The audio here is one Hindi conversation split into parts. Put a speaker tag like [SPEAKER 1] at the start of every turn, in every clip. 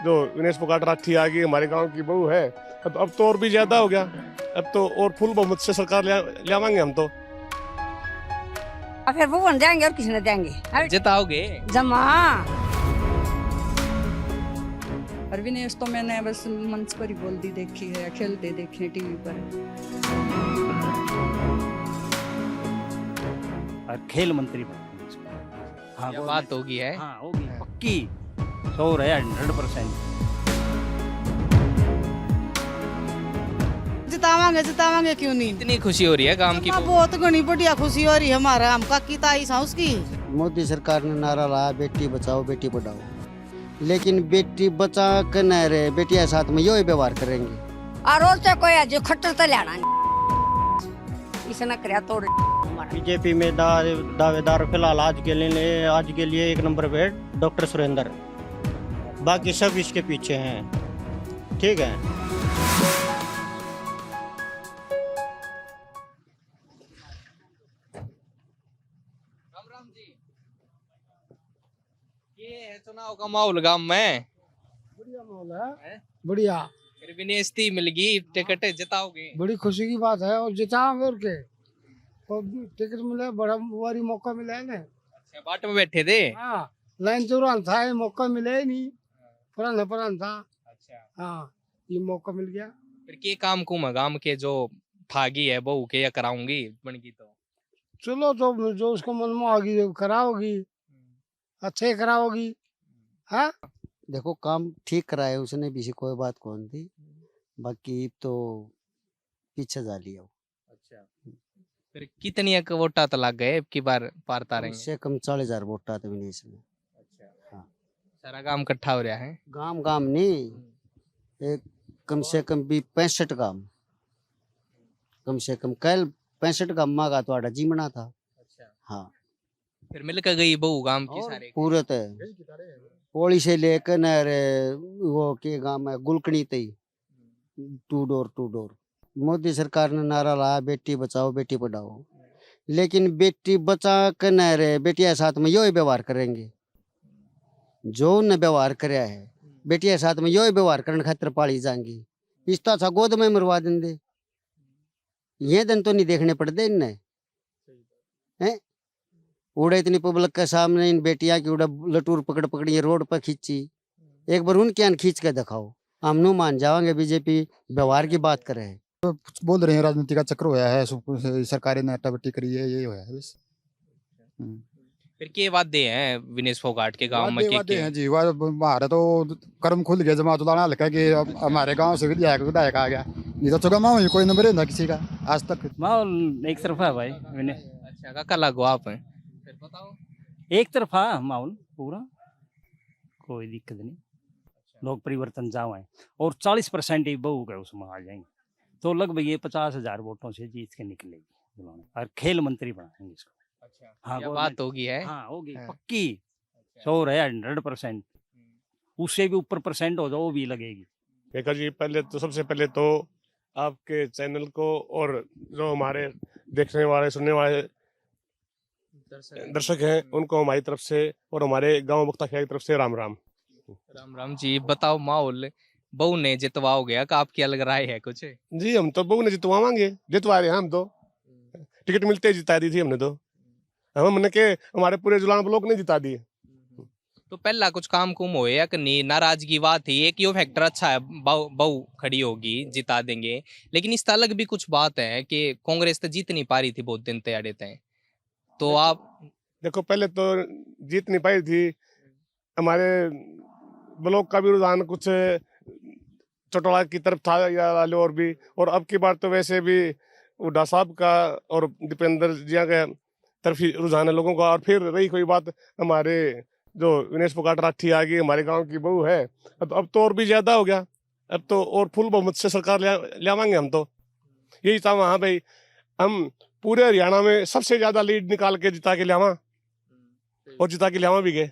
[SPEAKER 1] जो विनेश फोगाट राठी आ गई, हमारे गांव की बहू है। अब तो और भी ज्यादा हो गया। अब तो और फुल बहुमत से सरकार ले आवांगे हम तो।
[SPEAKER 2] अब फिर वो बन जाएंगे और किसने देंगे
[SPEAKER 3] जिताओगे?
[SPEAKER 2] जमा।
[SPEAKER 4] और विनेश तो मैंने बस मंच पर ही बोलती देखी है, खेलते देखे टीवी पर।
[SPEAKER 5] और खेल मंत्री बनेंगे इसको। हाँ,
[SPEAKER 3] ये बात होगी है।
[SPEAKER 5] हाँ होगी पक्की 100%
[SPEAKER 6] जितावांगे क्यों नहीं।
[SPEAKER 3] इतनी खुशी हो रही है काम की?
[SPEAKER 6] बहुत घनी बढ़िया खुशी हो रही है हमारा, हमका की ताई सा उसकी।
[SPEAKER 7] मोदी सरकार ने नारा लाया बेटी बचाओ बेटी पढ़ाओ, लेकिन बेटी बचा कर न रहे, बेटिया साथ में यो ही व्यवहार करेंगे।
[SPEAKER 2] और रोज से कोई जो खट्टर तो लेना इसने कर तोड़।
[SPEAKER 7] बीजेपी में दावेदार फिलहाल आज के लिए 1 नंबर पे डॉक्टर सुरेंद्र, बाकी सब इसके पीछे हैं। ठीक है।
[SPEAKER 3] ये है चुनाव का माहौल गांव में।
[SPEAKER 8] बढ़िया माहौल है, बढ़िया।
[SPEAKER 3] फिर विनेश ती मिल गई टिकट, जिताओगे?
[SPEAKER 8] बड़ी खुशी की बात है और जिताएंगे और के। और टिकट मिले, बड़ा वारी मौका मिला है ना।
[SPEAKER 3] अच्छा, बाट में बैठे थे?
[SPEAKER 8] हाँ, लाइन चौरान था, ये मौका मिला ही नहीं। पुराना था।
[SPEAKER 3] अच्छा,
[SPEAKER 8] हाँ, ये मौका मिल गया।
[SPEAKER 3] फिर के काम कुम है गांव के जो थागी है बहू के, या कराऊंगी बन गई तो?
[SPEAKER 8] चलो तो जो उसको मन में होगी जो कराओगी, अच्छे कराओगी। हाँ,
[SPEAKER 7] देखो काम ठीक कराए उसने, भी से कोई बात कौन थी, बाकी तो पीछे जा लिया।
[SPEAKER 3] अच्छा, फिर कितनी एक वोटा तो लग गए की बार पार
[SPEAKER 7] कम
[SPEAKER 3] तारेंगे?
[SPEAKER 7] से कम 40,000 वोट था विनेश में।
[SPEAKER 3] अच्छा,
[SPEAKER 7] हाँ।
[SPEAKER 3] सारा गांव इकट्ठा हो रहा है?
[SPEAKER 7] गाम नहीं, एक कम से कम भी 65 गाम, कम से कम कल 65 गामा का तो जीवना था।
[SPEAKER 3] अच्छा,
[SPEAKER 7] हाँ,
[SPEAKER 3] फिर मिलकर गई बहू गांव की सारे?
[SPEAKER 7] पूरे पोली से लेकर न वो के गांव में गुलकनी तई 2 डोर। मोदी सरकार ने नारा लाया बेटी बचाओ बेटी पढ़ाओ, लेकिन बेटी बचा कर न रहे, बेटिया साथ में यो ही व्यवहार करेंगे। जो उन्हें व्यवहार कराया है, बेटिया साथ में यो ही व्यवहार करने खातिर पाली जाएंगी। इस तो अच्छा गोद में मरवा देंगे। ये दिन तो नहीं देखने पड़ते इन्हें। हैं उड़े इतनी पब्लिक के सामने इन बेटियां की उड़ा लटूर पकड़ ये रोड पर खींची। एक बार उनके अन खींच के दिखाओ, हम नु मान जाएंगे। बीजेपी व्यवहार की बात करे है,
[SPEAKER 9] बोल रहे हैं राजनीति का चक्र होया है, सरकारी ने अट्टाबट्टी करी है, ये होया है बस।
[SPEAKER 3] फिर के वादे हैं विनेश फोगाट के गांव में?
[SPEAKER 9] वादे हैं जी, हमारा तो कर्म खुल गया जमा तो हल्का के हमारे गांव से विधायक आ गया, नहीं तो चुका माहौल कोई नंबर है ना किसी का आज तक।
[SPEAKER 5] माहौल एक तरफा है भाई विनेश।
[SPEAKER 3] अच्छा, काका लगो आप हैं, फिर बताओ।
[SPEAKER 5] एक तरफा माहौल पूरा, कोई दिक्कत नहीं। लोग परिवर्तन जाए और 40% ही बहू के उसमें आ जाएंगे, तो लगभग ये 50,000 वोटों से जीत के निकलेगी और खेल मंत्री बनाएंगे इसको।
[SPEAKER 3] अच्छा,
[SPEAKER 5] हाँ,
[SPEAKER 3] ये बात होगी है।
[SPEAKER 5] हाँ होगी
[SPEAKER 3] हाँ।
[SPEAKER 5] पक्की 100% उससे भी ऊपर परसेंट हो जाओ वो भी लगेगी।
[SPEAKER 1] देखा जी, पहले तो सबसे पहले तो आपके चैनल को और जो हमारे देखने वाले सुनने वाले दर्शक हैं उनको हमारी तरफ से और हमारे गांव मुक्ता खेल की तरफ से राम राम।
[SPEAKER 3] राम राम जी। बताओ माहौल बहू ने जितवाओ गया का आपकी अलग राय है कुछ?
[SPEAKER 1] जी, हम तो बहू ने जितवावांगे, जितवा रहे हैं हम तो। टिकट मिलते ही जिता दी थी हमने तो। हमने के हमारे पूरे जुलान ब्लॉक ने जिता दिए।
[SPEAKER 3] तो पहला कुछ काम कुम होए या नहीं? नाराजगी बात थी एक, यो फैक्टर अच्छा है बहू खड़ी होगी जिता देंगे, लेकिन इस अलग भी कुछ बात है कि कांग्रेस तो जीत नहीं पा रही थी बहुत दिन तैयार थे। तो आप
[SPEAKER 1] देखो, पहले तो जीत नहीं पाई थी, हमारे ब्लॉक का भी रुझान कुछ चटोला की तरफ था या वाले और भी, और अब की बार तो वैसे भी उड्डा साहब का और दीपेंद्र जिया का तरफ ही रुझान है लोगों का। और फिर रही कोई बात, हमारे जो विनेश फोगाट राठी आ गई, हमारे गांव की बहू है। अब तो और भी ज्यादा हो गया। अब तो और फुल बहुमत से सरकार ले आवांगे हम तो। यही था वहाँ भाई, हम पूरे हरियाणा में सबसे ज्यादा लीड निकाल के जिता के लियावा, और जिता के लियावा भी गए।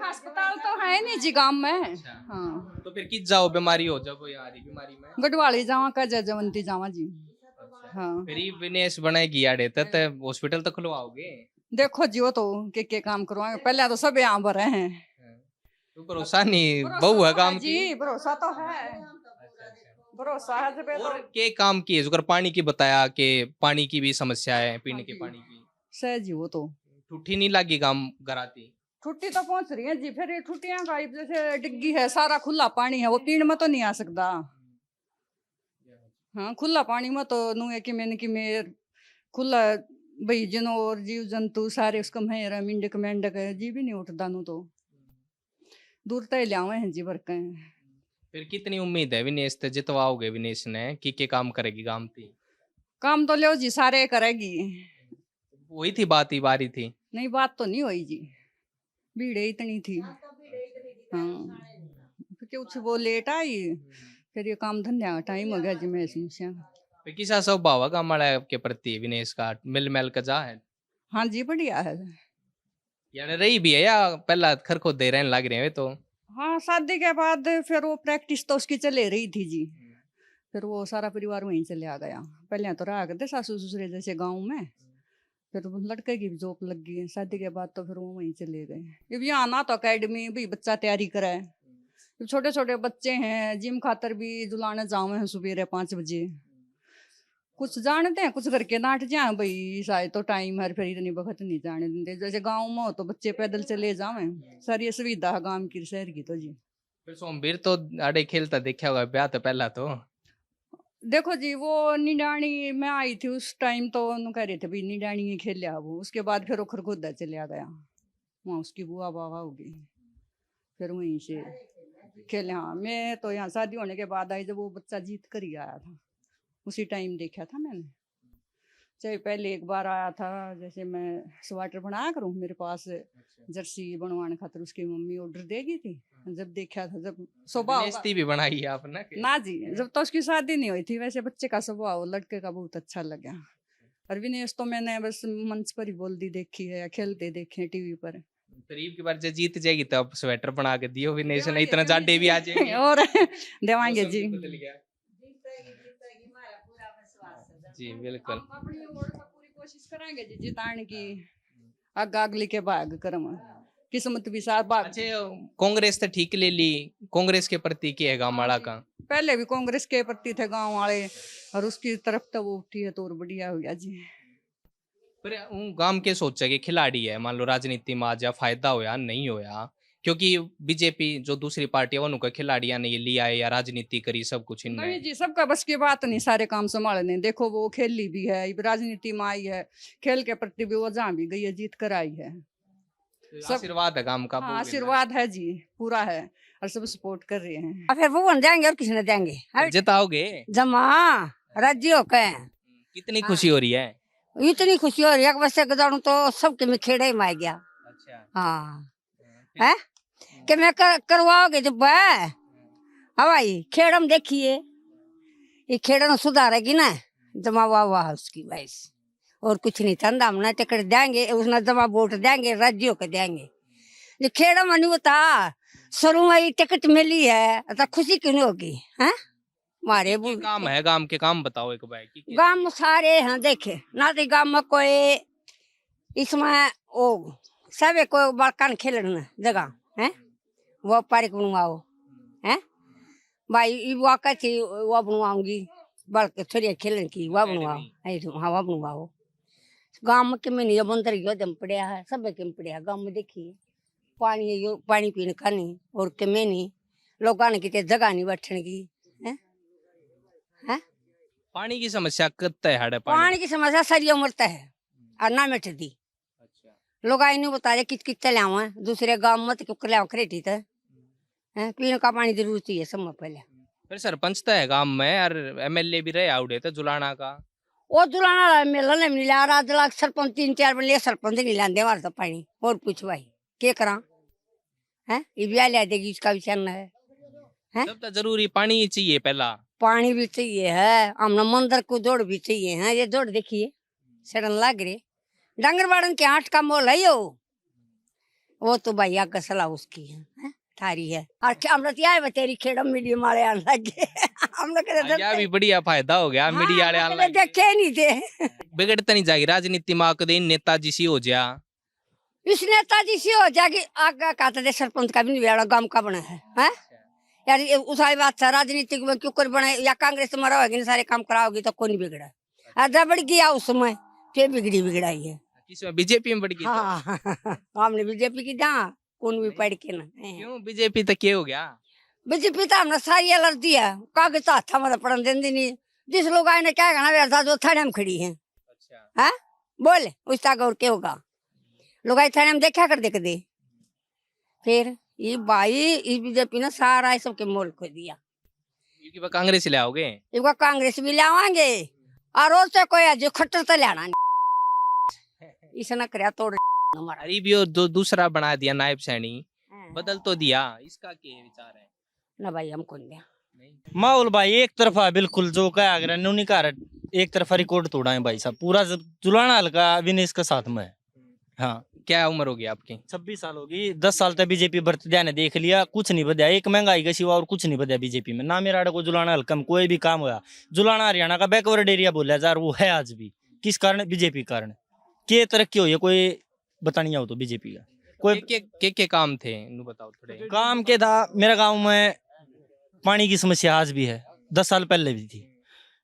[SPEAKER 4] अस्पताल तो है नहीं जी गांव में। हाँ,
[SPEAKER 3] तो फिर किस जाओ बीमारी हो जब यहाँ बीमारी में?
[SPEAKER 4] गढ़वाली जावा का जजवंती जावा जी। हाँ,
[SPEAKER 3] फिर ये विनेश बनाएगी आड़े तक हॉस्पिटल तक खुलवाओगे?
[SPEAKER 4] देखो जी वो तो के काम करवाएंगे, पहले तो सब यहाँ भरे हैं।
[SPEAKER 3] तो भरोसा नहीं बहू है काम की।
[SPEAKER 4] जी भरोसा तो है, भरोसा है जब
[SPEAKER 3] और के काम की है पानी की बताया कि पानी की भी समस्या है, पीने के
[SPEAKER 4] हाँ जी।
[SPEAKER 3] पानी की।
[SPEAKER 4] सहज ही वो तो
[SPEAKER 3] ठुठी नहीं लगी काम कराती।
[SPEAKER 4] छुट्टी तो पहुंच रही है जी, फिर ये छुट्टियां का जैसे डिग्गी है, सारा खुला पानी है, वो पीने में तो नहीं आ सकता। हाँ खुला पानी में तो नू है कि मैंने कि मेर खुला भाई जानवर जीव जंतु सारे उसका मेरा मिंडक मेंढक है जी भी नहीं उठता नू तो दूर तय लियावे हैं जी भरके हैं।
[SPEAKER 3] फिर कितनी उम्मीद है विनेश ते जितवाओगे विनेश ने की काम करेगी काम थी?
[SPEAKER 4] काम तो लो जी सारे करेगी।
[SPEAKER 3] वही थी बात ही बारी थी।
[SPEAKER 4] नहीं बात तो नहीं हुई जी, भीड़ इतनी थी। हाँ फिर कुछ वो लेट आई, फिर ये काम धंधा का टाइम हो गया जी। मैं समस्या
[SPEAKER 3] फिर किसा स्वभाव है काम वाला के प्रति विनेश का, मिल मैल का जा है?
[SPEAKER 4] हाँ जी बढ़िया है।
[SPEAKER 3] यानी रही भी है या पहला खर को दे रहने लग रहे हैं तो?
[SPEAKER 4] हाँ शादी के बाद फिर वो प्रैक्टिस तो उसकी चले रही थी जी, फिर वो सारा परिवार वहीं चले आ गया। पहले तो रहा करते सासू ससुरे जैसे गांव में, फिर वो लड़के की भी जॉब लग गई शादी के बाद, तो फिर वो वहीं चले गए। अब यहाँ ना तो अकेडमी भी बच्चा तैयारी करे, छोटे छोटे बच्चे हैं, जिम खातर भी जुलाने जावे हैं सुबह 5 बजे। कुछ जानते हैं कुछ करके डांट जाए भाई शायद तो टाइम है, फिर इतनी वक्त नहीं जाने देते। जैसे गांव में हो तो बच्चे पैदल चले जावे, सारी सुविधा है गांव की शहर की तो जी।
[SPEAKER 3] फिर सोमवीर तो आड़े खेलता देखा होगा ब्याह तो पहला तो।
[SPEAKER 4] देखो जी वो निडानी में आई थी उस टाइम तो उन्होंने कह रहे थे भाई निडानी ही खेल लिया वो, उसके बाद फिर वो खरगोदा चले आ गया, वहाँ उसकी बुआ बाबा होगी, फिर वहीं से खेले। हाँ मैं तो यहाँ शादी होने के बाद आई, जब वो बच्चा जीत कर ही आया था उसी टाइम देखा था मैंने। चाहे पहले एक बार आया था, जैसे मैं स्वेटर बनाया करूँ मेरे पास जर्सी बनवाने खातिर उसकी मम्मी ऑर्डर देगी थी, जब देखा था जब स्वभाव
[SPEAKER 3] बेइज्जती भी बनाई है आपने
[SPEAKER 4] ना जी, जब तो उसकी शादी नहीं हुई थी वैसे बच्चे का स्वभाव लड़के का बहुत अच्छा लगा। और विनेश तो मैंने बस मंच पर ही बोल दी देखी है या खेलते देखे टीवी पर।
[SPEAKER 3] करीब की बार जब जीत जाएगी तो आप स्वेटर बना के दियो विनेश ने, इतना जाडे भी आ जाएंगे
[SPEAKER 4] और देवांगे
[SPEAKER 3] मौसम
[SPEAKER 4] जी।
[SPEAKER 3] भी बदल गया। जी बिल्कुल।
[SPEAKER 4] हम अपनी ओर से पूरी कोशिश करेंगे जी जिताने की, आग अगली के भाग कर्म किस्मत भी साथ भाग।
[SPEAKER 3] अच्छा कांग्रेस तो ठीक ले ली, कांग्रेस के प्रति क्या है गाँव वाला का?
[SPEAKER 4] पहले भी कांग्रेस के प्रति थे गांव वाले, और उसकी तरफ तो वो उठी है तो और बढ़िया हो गया जी।
[SPEAKER 3] पर गांव के सोचा कि खिलाड़ी है, मान लो राजनीति में आज या फायदा होया नहीं होया, क्योंकि बीजेपी जो दूसरी पार्टी है उनका खिलाड़ियां ने लिया है या राजनीति करी सब कुछ
[SPEAKER 4] नहीं
[SPEAKER 3] इनने।
[SPEAKER 4] जी सबका बस की बात नहीं सारे काम संभालने। देखो वो खेली भी है, अब राजनीति में आई है, खेल के प्रति भी वो जहाँ भी गई है जीत कर आई है। सब
[SPEAKER 3] आशीर्वाद है गांव का।
[SPEAKER 4] हाँ आशीर्वाद है जी पूरा है, और सब सपोर्ट कर रहे हैं।
[SPEAKER 2] अब फिर भगवान देंगे और किसने देंगे? अरे
[SPEAKER 3] जिताओगे?
[SPEAKER 2] जमा राज्यों के
[SPEAKER 3] कितनी खुशी हो रही है?
[SPEAKER 2] इतनी खुशी हो रही है कि बस एक दाड़ू तो सबके में खेड़ा ही मार गया।
[SPEAKER 3] अच्छा
[SPEAKER 2] हाँ है कि मैं करवाओगे जब हवाई खेड़म देखिए, ये खेड़म सुधारेगी ना जमा वाह वाह उसकी बस, और कुछ नहीं चंदा हमने टिकट देंगे उसने जमा वोट देंगे राज्यों के देंगे। जो खेड़म नहीं होता शुरू में टिकट मिली है तो खुशी क्यों नहीं होगी? है हमारे
[SPEAKER 3] क्या काम है गांव के, काम बताओ एक बार की
[SPEAKER 2] गांव में सारे हैं देखे ना, तो गांव में कोई इसमें वो सब कोई बड़कान खेलने जगह है वो पार्क बनवाओ है भाई वो कहती वो बनवाऊंगी बड़के थोड़ी खेलने की वो बनवाओ है तो हाँ वो बनवाओ। गांव में कि नहीं बंदर यो दम पड़िया है सब के पड़िया गांव में देखिए पानी यो पानी पीने का नहीं और के में नहीं लोगों ने कितने जगह नहीं बैठने की है।
[SPEAKER 3] पानी की समस्या कत्ता है हाड़े
[SPEAKER 2] पानी की समस्या सारी उम्र है और ना मिटती।
[SPEAKER 3] अच्छा
[SPEAKER 2] लोग आई नहीं बता रहे कित कित लाओ है दूसरे गांव में तो क्यों लाओ खरेटी तो है पीने का पानी जरूरत है सब पहले।
[SPEAKER 3] फिर सरपंच तो है गांव में और एमएलए भी रहे आउडे तो जुलाना का
[SPEAKER 2] वो दुलाना मेला नहीं मिला रात लाख सरपंच 3-4 बजे सरपंच नहीं लाते हमारे तो पानी और कुछ भाई क्या करा है ये भी ला देगी इसका भी चलना है
[SPEAKER 3] सब तो जरूरी पानी ही चाहिए पहला।
[SPEAKER 2] पानी भी चाहिए है हमने मंदिर को दौड़ भी चाहिए है। ये दौड़ देखिए सड़न लग रही डंगर बाड़न के 8 का मोल है यो वो तो भैया का सलाह उसकी है थारी है और हम तो तेरी खेड़म मीडियम वाले आने लगे हम लोग
[SPEAKER 3] भी बढ़िया फायदा हो गया मीडिया वाले
[SPEAKER 2] देखे नहीं थे
[SPEAKER 3] बिगड़ता नहीं जाएगी राजनीति में आके दिन नेताजी सी हो जा
[SPEAKER 2] इस नेताजी से हो जाएगी आगे कहते थे सरपंच का भी नहीं बेड़ा गांव का बना है हैं? यार उस वाली बात है राजनीतिक में क्यों कर बने या कांग्रेस में रहोगी सारे काम कराओगी तो कोई नहीं बिगड़ा आधा बढ़ गया उस समय फिर बिगड़ाई है
[SPEAKER 3] किसमें बीजेपी में बढ़ गई?
[SPEAKER 2] हाँ हमने बीजेपी की जहाँ कौन भी पढ़ के ना
[SPEAKER 3] क्यों बीजेपी तक क्या हो गया?
[SPEAKER 2] बीजेपी तो हमने सारी अलर्जी है कागज तो हाथा में पढ़न देंदी नहीं जिस लोग आए ने क्या कहना व्यर्था जो थाने में खड़ी है
[SPEAKER 3] अच्छा
[SPEAKER 2] हाँ बोले उसका गौर क्या होगा लोग आए थाने में देखा कर देख दे फिर ये भाई इस बीजेपी ने सारा ये सबके मोल खो दिया
[SPEAKER 3] क्योंकि वह कांग्रेस ही ले आओगे।
[SPEAKER 2] एक बार कांग्रेस भी लावांगे और रोज से कोई जो खट्टर तो लाना इसने कर तोड़ हमारा
[SPEAKER 3] अरे भी दूसरा बना दिया नायब सैनी बदल तो दिया इसका क्या विचार है?
[SPEAKER 2] ना भाई हम कौन दिया
[SPEAKER 10] माहौल भाई एक तरफा बिल्कुल जो क्या अगर न्यूनी कार एक तरफा रिकॉर्ड तोड़ा है भाई साहब पूरा जुलाना हल्का विनेश का साथ में है। हाँ
[SPEAKER 3] क्या उम्र होगी आपकी?
[SPEAKER 10] 26 साल होगी 10 साल तक बीजेपी बरतिया ने देख लिया कुछ नहीं बदया एक महंगाई का सिवा और कुछ नहीं बदया बीजेपी में ना मेरा को जुलाना हल्का में कोई भी काम हुआ जुलाना हरियाणा का बैकवर्ड एरिया बोला जा वो है आज भी किस कारण बीजेपी कारण के तरक्की हुई है कोई बतानी हो तो बीजेपी का कोई
[SPEAKER 3] के काम थे बताओ थोड़े
[SPEAKER 10] काम के था। मेरा गाँव में पानी की समस्या आज भी है 10 साल पहले भी थी।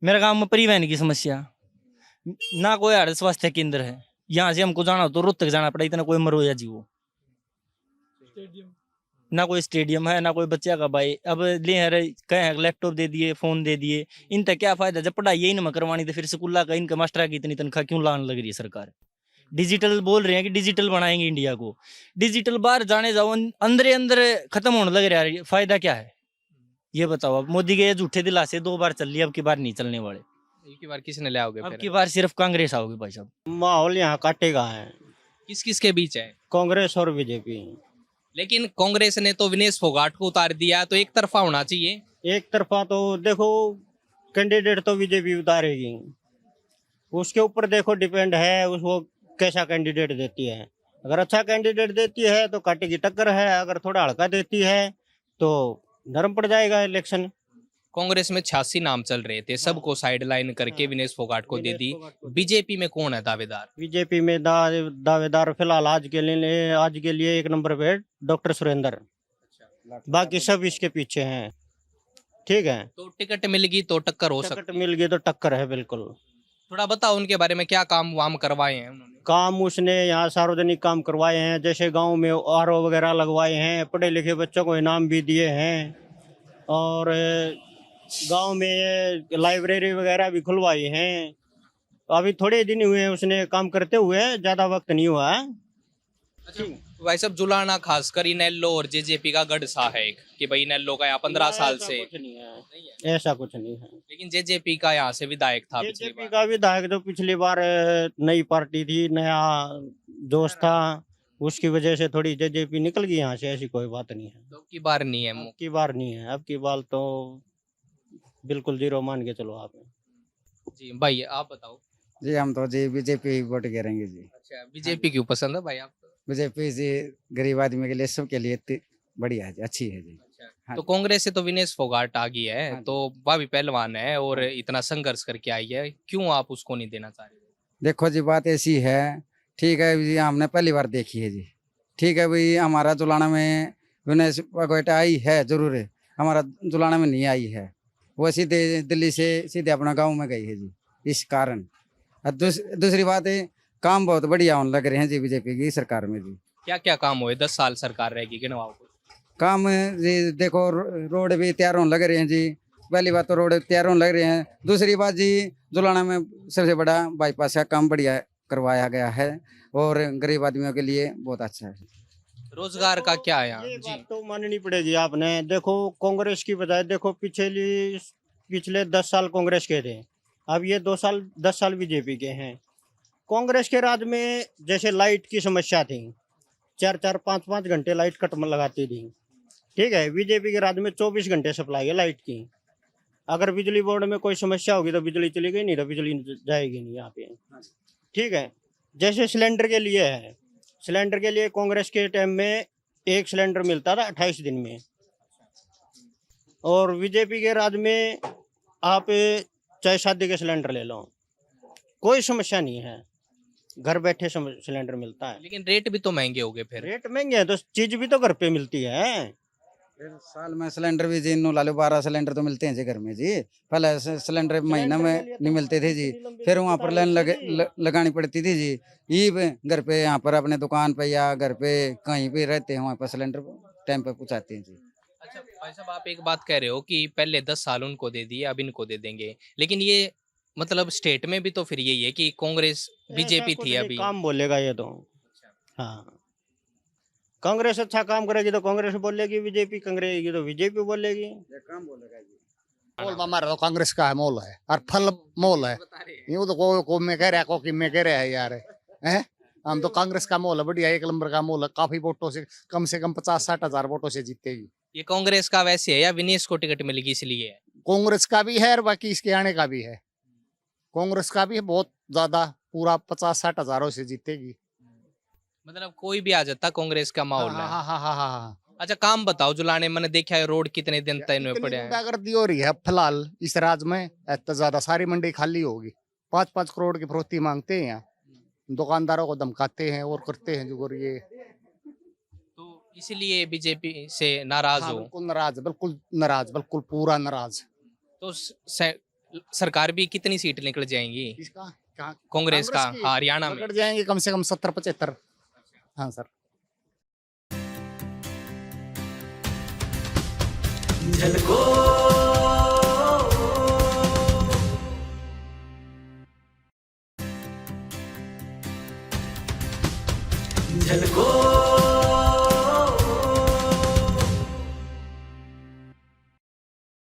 [SPEAKER 10] मेरे गांव में परिवहन की समस्या ना कोई हर स्वास्थ्य केंद्र है यहाँ से हमको जाना हो तो रोहतक जाना पड़ा इतना कोई मरोया जी वो ना कोई स्टेडियम है ना कोई बच्चा का भाई अब ले कहे लैपटॉप दे दिए फोन दे दिए इन तक क्या फायदा जब पढ़ाई यही ना करवानी तो फिर स्कूल का इनका मास्टर की इतनी तनख्वाह क्यों लाने लग रही है सरकार। डिजिटल बोल रहे हैं कि डिजिटल बनाएंगे इंडिया को डिजिटल बाहर जाने जाओ अंदर अंदर खत्म होने लग रहा है फायदा क्या है ये बताओ। अब मोदी के झूठे दिलासे 2 बार चल लिए अब की बार नहीं चलने वाले
[SPEAKER 3] एक बार किसने ले आओगे?
[SPEAKER 10] अब की बार सिर्फ कांग्रेस आओगी भाई साहब।
[SPEAKER 7] माहौल यहाँ काटेगा है
[SPEAKER 3] किस किस के बीच है?
[SPEAKER 7] कांग्रेस और बीजेपी।
[SPEAKER 3] लेकिन कांग्रेस ने तो विनेश फोगाट को उतार दिया तो एक तरफा होना चाहिए।
[SPEAKER 7] एक तरफा तो देखो कैंडिडेट तो बीजेपी उतारेगी उसके ऊपर देखो डिपेंड है उसको कैसा कैंडिडेट देती है। अगर अच्छा कैंडिडेट देती है तो काटेगी टक्कर है अगर थोड़ा हल्का देती है तो नरम पड़ जाएगा इलेक्शन।
[SPEAKER 3] कांग्रेस में 86 नाम चल रहे थे सबको साइड लाइन करके विनेश फोगाट को दे दी। बीजेपी में कौन है दावेदार?
[SPEAKER 7] बीजेपी में दावेदार फिलहाल आज के लिए 1 नंबर पे डॉक्टर सुरेंद्र बाकी सब इसके पीछे हैं। ठीक है
[SPEAKER 3] तो टिकट मिल गई तो टक्कर हो
[SPEAKER 7] टिकट
[SPEAKER 3] सकती
[SPEAKER 7] मिल गई तो टक्कर है बिल्कुल।
[SPEAKER 3] थोड़ा बताओ उनके बारे में क्या काम वाम करवाए हैं उन्होंने?
[SPEAKER 7] काम उसने यहाँ सार्वजनिक काम करवाए हैं जैसे गांव में आरओ वगैरह लगवाए हैं पढ़े लिखे बच्चों को इनाम भी दिए हैं और गांव में लाइब्रेरी वगैरह भी खुलवाई हैं। अभी थोड़े दिन हुए उसने काम करते हुए ज़्यादा वक्त नहीं हुआ है।
[SPEAKER 3] अच्छा भाई साहब जुलाना खासकर इनेलो और जेजेपी का गढ़ सा है एक कि भाई इनेलो का यहाँ 15 साल से
[SPEAKER 7] कुछ नहीं है ऐसा कुछ नहीं है।
[SPEAKER 3] लेकिन जेजेपी का यहाँ से विधायक था पिछली
[SPEAKER 7] जेजेपी
[SPEAKER 3] बार।
[SPEAKER 7] का विधायक जो पिछली बार नई पार्टी थी नया जोश था उसकी वजह से थोड़ी जेजेपी निकल गई यहाँ से ऐसी कोई बात नहीं है।
[SPEAKER 3] तो अब की बार नहीं है
[SPEAKER 7] अब की बार नहीं है अब की बार तो बिल्कुल जीरो मान के चलो आप।
[SPEAKER 3] जी भाई आप बताओ।
[SPEAKER 9] जी हम तो जी बीजेपी वोट करेंगे जी।
[SPEAKER 3] अच्छा बीजेपी क्यों पसंद है भाई आपको?
[SPEAKER 9] बीजेपी जी गरीब आदमी के लिए सबके लिए बढ़िया है जी अच्छी है जी। हाँ।
[SPEAKER 3] तो कांग्रेस से तो विनेश फोगाट आ गई है
[SPEAKER 9] हाँ।
[SPEAKER 3] तो वह भी पहलवान है और इतना संघर्ष करके आई है क्यों आप उसको नहीं देना चाह रहे?
[SPEAKER 9] देखो जी बात ऐसी है ठीक है जी हमने पहली बार देखी है जी। ठीक है भाई हमारा जुलाना में विनेश फोगाट आई है जरूर है हमारा जुलाना में नहीं आई है वो सीधे दिल्ली से सीधे अपना गाँव में गई है जी इस कारण। और दूसरी बात है काम बहुत बढ़िया होने लग रहे हैं जी बीजेपी की सरकार में जी।
[SPEAKER 3] क्या क्या काम हुए 10 साल सरकार रहेगी गिनवाओ कुछ।
[SPEAKER 9] काम जी देखो रोड भी तैयार होने लग रहे हैं जी। पहली बात तो रोड तैयार होने लग रहे हैं दूसरी बात जी जुलाना में सबसे बड़ा बाईपास का काम बढ़िया करवाया गया है और गरीब आदमियों के लिए बहुत अच्छा है।
[SPEAKER 3] रोजगार का क्या है यहाँ?
[SPEAKER 7] ये
[SPEAKER 3] जी
[SPEAKER 7] बात तो माननी पड़ेगी आपने। देखो कांग्रेस की बजाय देखो पिछले 10 साल कांग्रेस के थे अब ये 10 साल बीजेपी के हैं। कांग्रेस के राज में जैसे लाइट की समस्या थी 4-4 5-5 घंटे लाइट कट लगाती थी। ठीक है बीजेपी के राज में 24 घंटे सप्लाई है लाइट की। अगर बिजली बोर्ड में कोई समस्या होगी तो बिजली चली गई नहीं तो बिजली जाएगी नहीं यहाँ पे। ठीक है जैसे सिलेंडर के लिए है सिलेंडर के लिए कांग्रेस के टाइम में 1 सिलेंडर मिलता था 28 दिन में और बीजेपी के राज में आप चाहे शादी के सिलेंडर ले लो कोई समस्या नहीं है।
[SPEAKER 11] घर बैठे सिलेंडर मिलता है।
[SPEAKER 3] लेकिन रेट भी तो महंगे हो गए फिर।
[SPEAKER 11] रेट महंगे हैं तो चीज भी तो घर पे मिलती है।
[SPEAKER 9] फिर साल में सिलेंडर भी जी नो ला लो 12 सिलेंडर तो मिलते हैं जी घर में जी। पहले सिलेंडर महीना में नहीं मिलते थे जी, फिर वहाँ पर लाइन लगानी पड़ती थी जी। ये घर पे यहाँ पर अपने दुकान पे या घर पे कहीं भी रहते हैं वहाँ पर सिलेंडर टाइम पे पहुँचाते हैं जी।
[SPEAKER 3] अच्छा भाई साहब, आप एक बात कह रहे हो कि पहले 10 साल उनको दे दिए, अब इनको दे देंगे, लेकिन ये मतलब स्टेट में भी तो फिर यही है कि कांग्रेस बीजेपी थी अभी।
[SPEAKER 11] काम बोलेगा ये तो। हाँ, कांग्रेस अच्छा काम करेगी तो कांग्रेस बोलेगी, बीजेपी कांग्रेस तो बीजेपी बोलेगी।
[SPEAKER 9] काम बोलेगा जी।
[SPEAKER 8] मोल हमारा तो कांग्रेस का है, मोल है और फल मोल है। यूं तो को मैं कह रहा को कि मैं कह रहा है यार हैं। हम तो कांग्रेस का मोल है, बढ़िया 1 नंबर का मोल है। काफी वोटों से कम 50-60 हजार वोटों से जीतेगी।
[SPEAKER 3] ये कांग्रेस का वैसे है या विनेश को टिकट मिलेगी इसलिए है?
[SPEAKER 8] कांग्रेस का भी है और बाकी इसके आने का भी है। कांग्रेस का भी है, बहुत ज्यादा, पूरा 50-60 हजारों से जीतेगी।
[SPEAKER 3] मतलब कोई भी आ जाता, कांग्रेस का माहौल है।
[SPEAKER 8] हाँ।
[SPEAKER 3] अच्छा काम बताओ, जुलाने मैंने देखा है रोड कितने दिन तक इनमें पड़े हैं।
[SPEAKER 8] गुंडागर्दी हो रही है फिलहाल इस राज्य में। इतना ज्यादा सारी मंडी खाली होगी। 5-5 करोड़ की फरोख्ती मांगते हैं यहाँ, दुकानदारों को धमकाते हैं और करते हैं जो ये।
[SPEAKER 3] तो इसलिए बीजेपी से नाराज हो?
[SPEAKER 8] बिल्कुल नाराज, बिल्कुल नाराज, बिल्कुल पूरा नाराज।
[SPEAKER 3] तो सरकार भी कितनी सीट निकल जाएंगी
[SPEAKER 8] इसका
[SPEAKER 3] कांग्रेस का? हाँ, हरियाणा में
[SPEAKER 8] निकल जाएंगे कम से कम 70-75। हाँ सर।
[SPEAKER 12] झलको